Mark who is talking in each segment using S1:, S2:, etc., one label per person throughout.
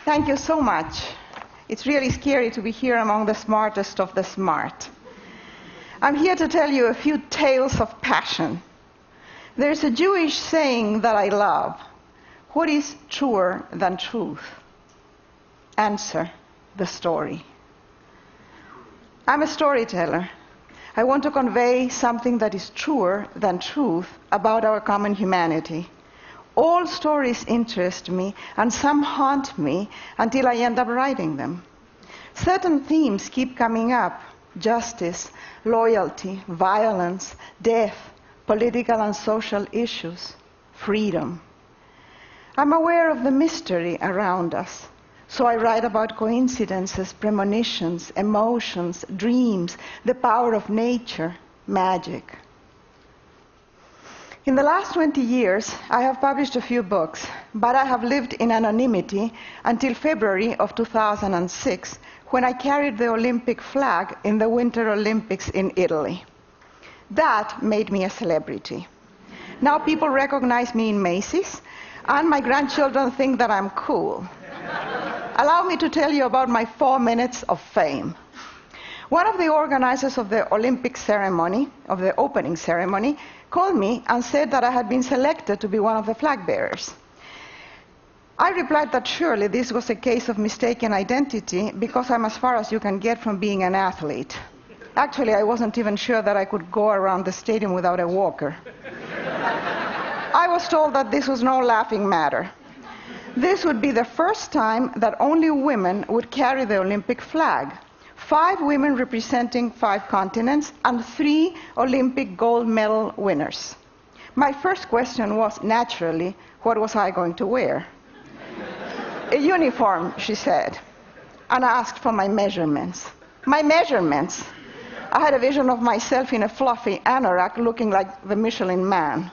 S1: Thank you so much. It's really scary to be here among the smartest of the smart. I'm here to tell you a few tales of passion. There's a Jewish saying that I love. What is truer than truth? Answer, the story. I'm a storyteller. I want to convey something that is truer than truth about our common humanity. All stories interest me, and some haunt me until I end up writing them. Certain themes keep coming up: justice, loyalty, violence, death, political and social issues, freedom. I'm aware of the mystery around us, so I write about coincidences, premonitions, emotions, dreams, the power of nature, magic. In the last 20 years, I have published a few books, but I have lived in anonymity until February of 2006, when I carried the Olympic flag in the Winter Olympics in Italy. That made me a celebrity. Now people recognize me in Macy's, and my grandchildren think that I'm cool. Allow me to tell you about my 4 minutes of fame. One of the organizers of the Olympic ceremony, of the opening ceremony, called me and said that I had been selected to be one of the flag bearers. I replied that surely this was a case of mistaken identity, because I'm as far as you can get from being an athlete. Actually, I wasn't even sure that I could go around the stadium without a walker. I was told that this was no laughing matter. This would be the first time that only women would carry the Olympic flag. 5 women representing 5 continents, and 3 Olympic gold medal winners. My first question was, naturally, what was I going to wear? A uniform, she said, and asked for my measurements. My measurements! I had a vision of myself in a fluffy anorak looking like the Michelin Man.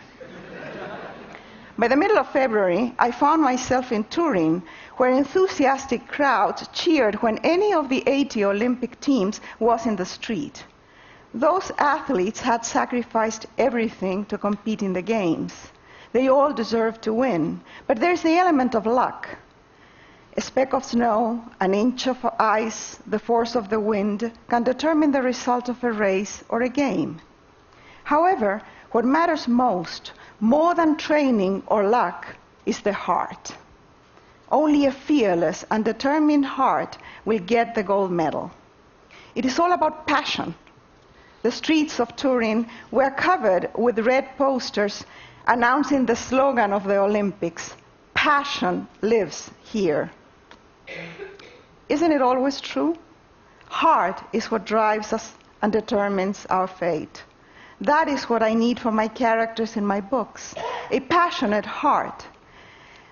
S1: By the middle of February, I found myself in Turin, where enthusiastic crowds cheered when any of the 80 Olympic teams was in the street. Those athletes had sacrificed everything to compete in the games. They all deserved to win, but there's the element of luck. A speck of snow, an inch of ice, the force of the wind can determine the result of a race or a game. However, what matters most, more than training or luck, is the heart. Only a fearless and determined heart will get the gold medal. It is all about passion. The streets of Turin were covered with red posters announcing the slogan of the Olympics: "Passion lives here." Isn't it always true? Heart is what drives us and determines our fate. That is what I need for my characters in my books: a passionate heart.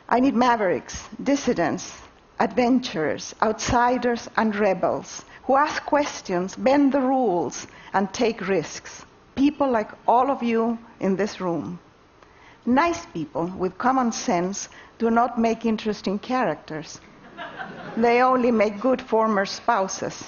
S1: I need mavericks, dissidents, adventurers, outsiders, and rebels who ask questions, bend the rules, and take risks. People like all of you in this room. Nice people with common sense do not make interesting characters. They only make good former spouses.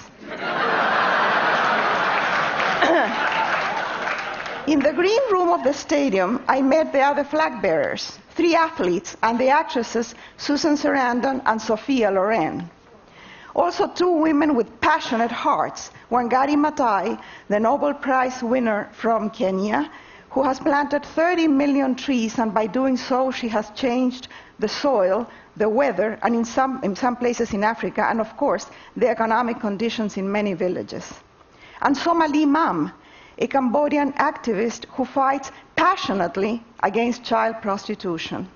S1: In the green room of the stadium, I met the other flag bearers, 3 athletes, and the actresses Susan Sarandon and Sophia Loren. Also 2 women with passionate hearts, Wangari Maathai, the Nobel Prize winner from Kenya, who has planted 30 million trees, and by doing so she has changed the soil, the weather, and in some places in Africa, and of course, the economic conditions in many villages. And Somali Mam, a Cambodian activist who fights passionately against child prostitution.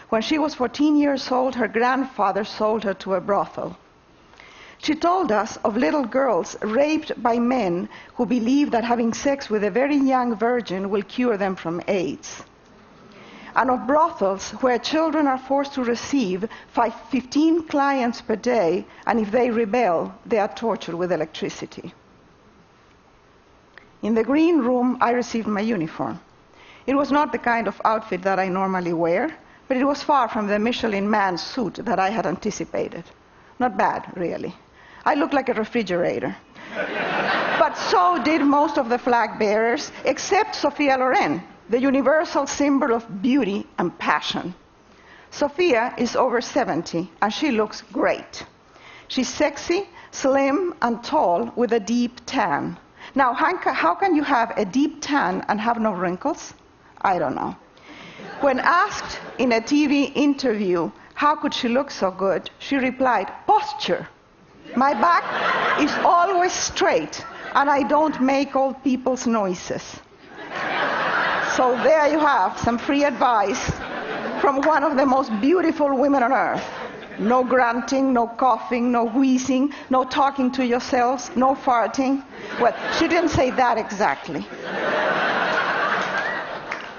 S1: When she was 14 years old, her grandfather sold her to a brothel. She told us of little girls raped by men who believe that having sex with a very young virgin will cure them from AIDS. And of brothels where children are forced to receive 15 clients per day, and if they rebel, they are tortured with electricity. In the green room, I received my uniform. It was not the kind of outfit that I normally wear, but it was far from the Michelin Man suit that I had anticipated. Not bad, really. I looked like a refrigerator. But so did most of the flag bearers, except Sophia Loren, the universal symbol of beauty and passion. Sophia is over 70, and she looks great. She's sexy, slim, and tall with a deep tan. Now, how can you have a deep tan and have no wrinkles? I don't know. When asked in a TV interview how could she look so good, she replied, posture. My back is always straight, and I don't make old people's noises. So there you have some free advice from one of the most beautiful women on earth. No grunting, no coughing, no wheezing, no talking to yourselves, no farting. Well, she didn't say that exactly.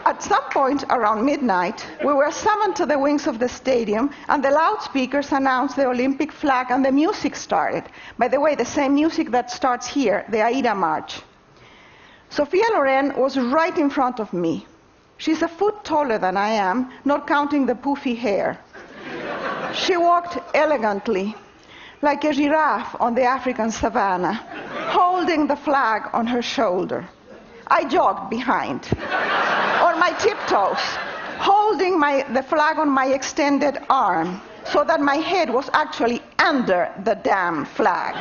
S1: At some point around midnight, we were summoned to the wings of the stadium, and the loudspeakers announced the Olympic flag, and the music started. By the way, the same music that starts here, the Aida March. Sophia Loren was right in front of me. She's a foot taller than I am, not counting the poofy hair. She walked elegantly, like a giraffe on the African savannah, holding the flag on her shoulder. I jogged behind, on my tiptoes, holding the flag on my extended arm, so that my head was actually under the damn flag.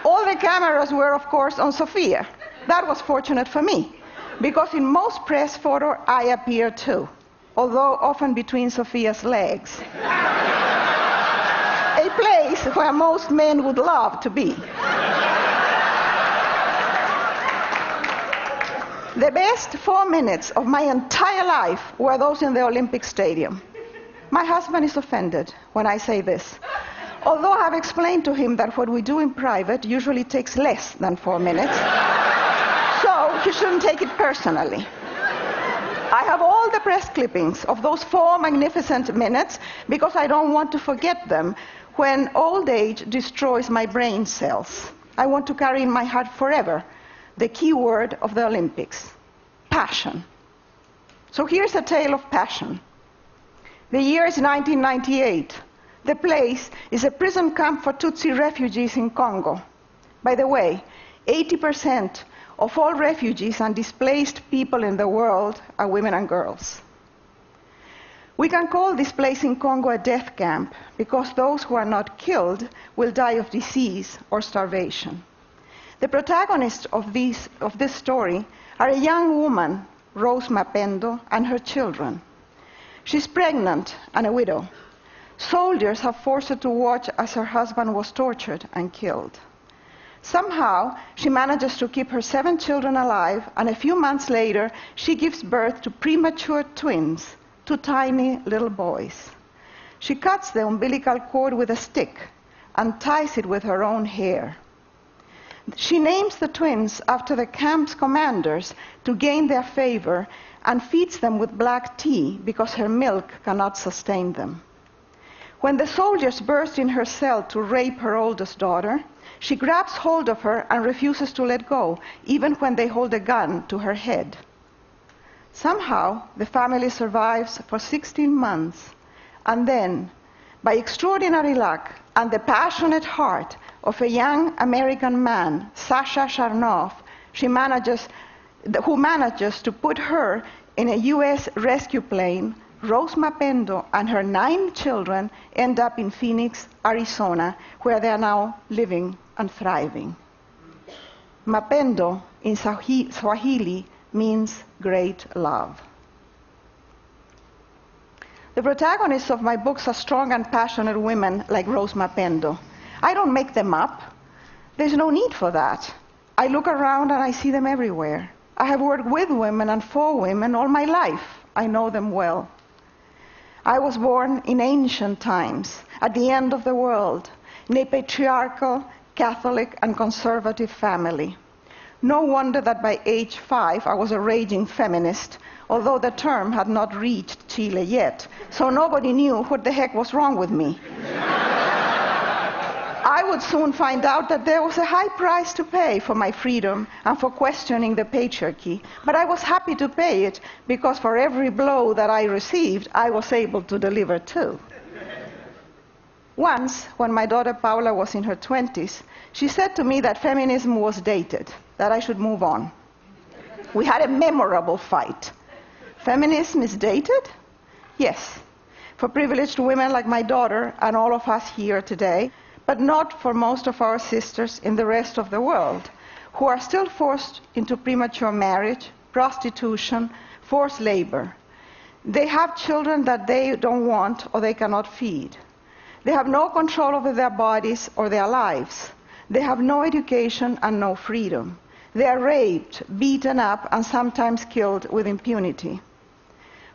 S1: All the cameras were, of course, on Sophia. That was fortunate for me, because in most press photos I appear too, although often between Sophia's legs. A place where most men would love to be. The best 4 minutes of my entire life were those in the Olympic Stadium. My husband is offended when I say this, although I have explained to him that what we do in private usually takes less than 4 minutes, so he shouldn't take it personally. I have all the press clippings of those 4 magnificent minutes because I don't want to forget them when old age destroys my brain cells. I want to carry in my heart forever the key word of the Olympics: passion. So here's a tale of passion. The year is 1998. The place is a prison camp for Tutsi refugees in Congo. By the way, 80% of all refugees and displaced people in the world are women and girls. We can call this place in Congo a death camp because those who are not killed will die of disease or starvation. The protagonists of this story are a young woman, Rose Mapendo, and her children. She's pregnant and a widow. Soldiers have forced her to watch as her husband was tortured and killed. Somehow, she manages to keep her 7 children alive, and a few months later, she gives birth to premature twins, 2 tiny little boys. She cuts the umbilical cord with a stick and ties it with her own hair. She names the twins after the camp's commanders to gain their favor and feeds them with black tea because her milk cannot sustain them. When the soldiers burst in her cell to rape her oldest daughter, she grabs hold of her and refuses to let go, even when they hold a gun to her head. Somehow, the family survives for 16 months, and then, by extraordinary luck and the passionate heart of a young American man, Sasha Sharnoff, who manages to put her in a US rescue plane, Rose Mapendo and her 9 children end up in Phoenix, Arizona, where they are now living and thriving. Mapendo in Swahili means great love. The protagonists of my books are strong and passionate women like Rose Mapendo. I don't make them up. There's no need for that. I look around and I see them everywhere. I have worked with women and for women all my life. I know them well. I was born in ancient times, at the end of the world, in a patriarchal, Catholic, and conservative family. No wonder that by age 5 I was a raging feminist, although the term had not reached Chile yet, so nobody knew what the heck was wrong with me. I would soon find out that there was a high price to pay for my freedom and for questioning the patriarchy, but I was happy to pay it because for every blow that I received, I was able to deliver too. Once, when my daughter Paula was in her 20s, she said to me that feminism was dated, that I should move on. We had a memorable fight. Feminism is dated? Yes, for privileged women like my daughter and all of us here today, but not for most of our sisters in the rest of the world, who are still forced into premature marriage, prostitution, forced labor. They have children that they don't want or they cannot feed. They have no control over their bodies or their lives. They have no education and no freedom. They are raped, beaten up, and sometimes killed with impunity.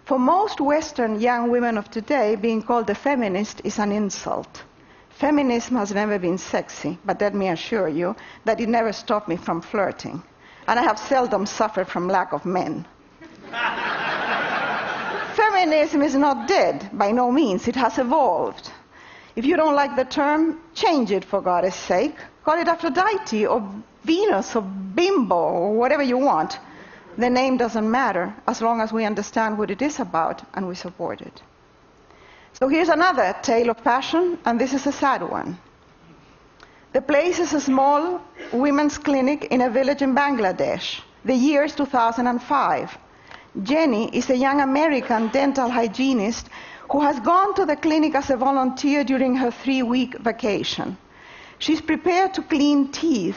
S1: For most Western young women of today, being called a feminist is an insult. Feminism has never been sexy, but let me assure you that it never stopped me from flirting. And I have seldom suffered from lack of men. Feminism is not dead, by no means. It has evolved. If you don't like the term, change it for God's sake. Call it Aphrodite or Venus or Bimbo or whatever you want. The name doesn't matter as long as we understand what it is about and we support it. So here's another tale of passion, and this is a sad one. The place is a small women's clinic in a village in Bangladesh. The year is 2005. Jenny is a young American dental hygienist who has gone to the clinic as a volunteer during her 3-week vacation. She's prepared to clean teeth,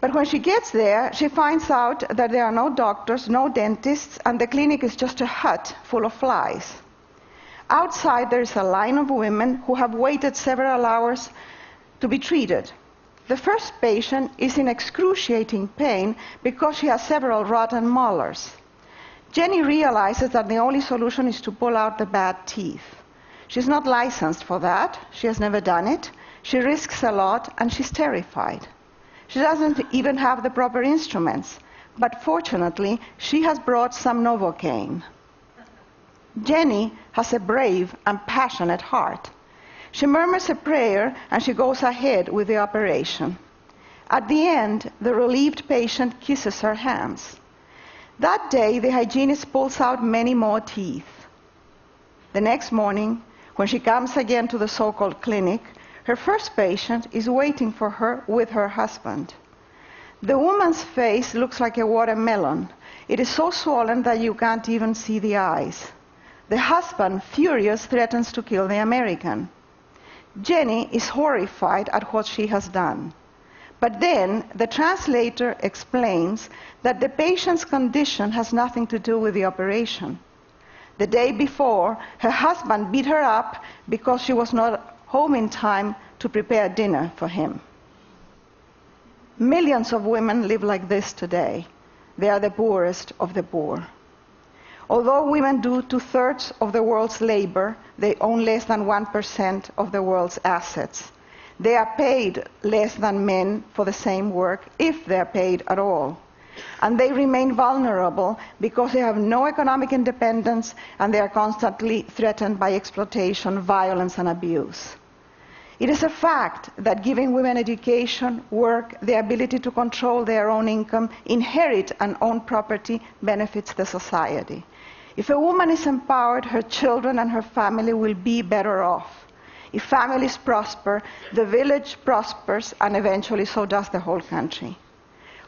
S1: but when she gets there, she finds out that there are no doctors, no dentists, and the clinic is just a hut full of flies. Outside, there is a line of women who have waited several hours to be treated. The first patient is in excruciating pain because she has several rotten molars. Jenny realizes that the only solution is to pull out the bad teeth. She's not licensed for that. She has never done it. She risks a lot, and she's terrified. She doesn't even have the proper instruments, but fortunately, she has brought some Novocaine. Jenny has a brave and passionate heart. She murmurs a prayer, and she goes ahead with the operation. At the end, the relieved patient kisses her hands. That day, the hygienist pulls out many more teeth. The next morning, when she comes again to the so-called clinic, her first patient is waiting for her with her husband. The woman's face looks like a watermelon. It is so swollen that you can't even see the eyes. The husband, furious, threatens to kill the American. Jenny is horrified at what she has done. But then the translator explains that the patient's condition has nothing to do with the operation. The day before, her husband beat her up because she was not home in time to prepare dinner for him. Millions of women live like this today. They are the poorest of the poor. Although women do 2/3 of the world's labor, they own less than 1% of the world's assets. They are paid less than men for the same work, if they are paid at all. And they remain vulnerable because they have no economic independence and they are constantly threatened by exploitation, violence, and abuse. It is a fact that giving women education, work, the ability to control their own income, inherit and own property benefits the society. If a woman is empowered, her children and her family will be better off. If families prosper, the village prospers, and eventually so does the whole country.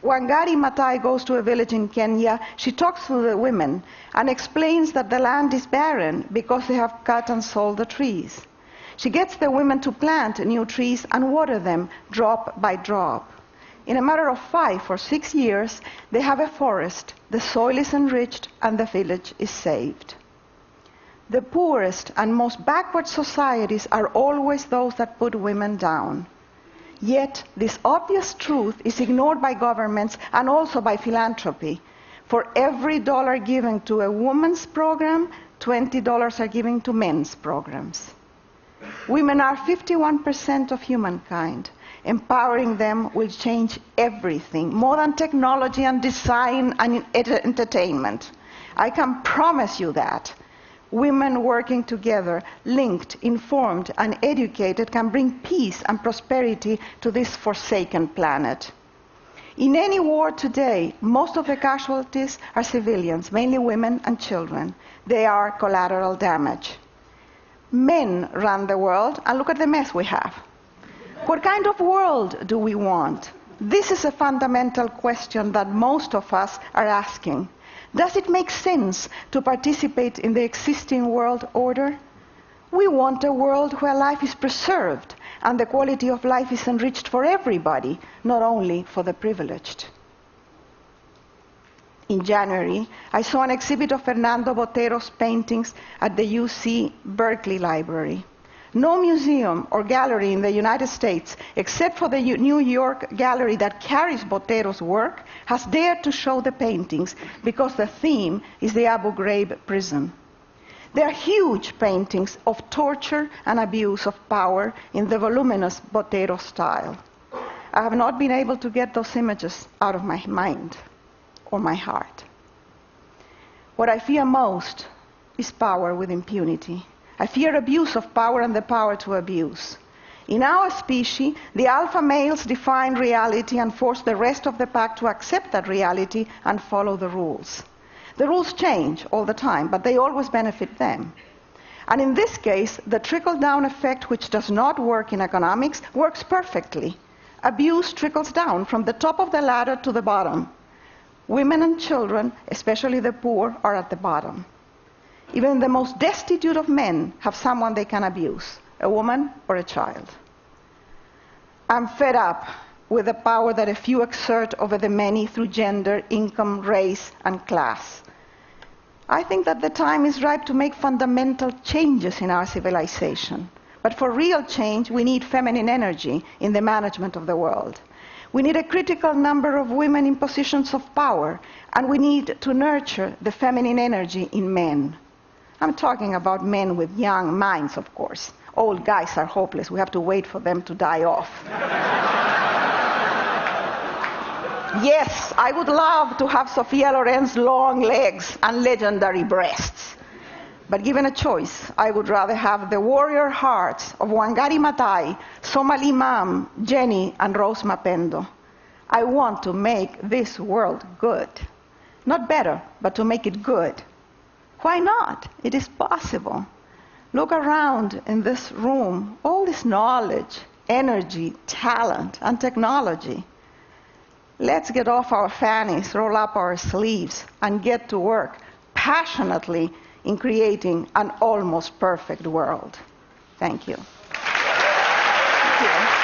S1: When Gari Matai goes to a village in Kenya, she talks to the women and explains that the land is barren because they have cut and sold the trees. She gets the women to plant new trees and water them drop by drop. In a matter of 5 or 6 years, they have a forest, the soil is enriched, and the village is saved. The poorest and most backward societies are always those that put women down. Yet, this obvious truth is ignored by governments and also by philanthropy. For every dollar given to a woman's program, $20 are given to men's programs. Women are 51% of humankind. Empowering them will change everything, more than technology and design and entertainment. I can promise you that. Women working together, linked, informed, and educated can bring peace and prosperity to this forsaken planet. In any war today, most of the casualties are civilians, mainly women and children. They are collateral damage. Men run the world, and look at the mess we have. What kind of world do we want? This is a fundamental question that most of us are asking. Does it make sense to participate in the existing world order? We want a world where life is preserved and the quality of life is enriched for everybody, not only for the privileged. In January, I saw an exhibit of Fernando Botero's paintings at the UC Berkeley Library. No museum or gallery in the United States, except for the New York gallery that carries Botero's work, has dared to show the paintings because the theme is the Abu Ghraib prison. They are huge paintings of torture and abuse of power in the voluminous Botero style. I have not been able to get those images out of my mind or my heart. What I fear most is power with impunity. I fear abuse of power and the power to abuse. In our species, the alpha males define reality and force the rest of the pack to accept that reality and follow the rules. The rules change all the time, but they always benefit them. And in this case, the trickle-down effect, which does not work in economics, works perfectly. Abuse trickles down from the top of the ladder to the bottom. Women and children, especially the poor, are at the bottom. Even the most destitute of men have someone they can abuse, a woman or a child. I'm fed up with the power that a few exert over the many through gender, income, race, and class. I think that the time is ripe to make fundamental changes in our civilization. But for real change, we need feminine energy in the management of the world. We need a critical number of women in positions of power, and we need to nurture the feminine energy in men. I'm talking about men with young minds, of course. Old guys are hopeless. We have to wait for them to die off. Yes, I would love to have Sophia Loren's long legs and legendary breasts. But given a choice, I would rather have the warrior hearts of Wangari Maathai, Somali Mam, Jenny, and Rose Mapendo. I want to make this world good. Not better, but to make it good. Why not? It is possible. Look around in this room, all this knowledge, energy, talent, and technology. Let's get off our fannies, roll up our sleeves, and get to work passionately in creating an almost perfect world. Thank you. Thank you.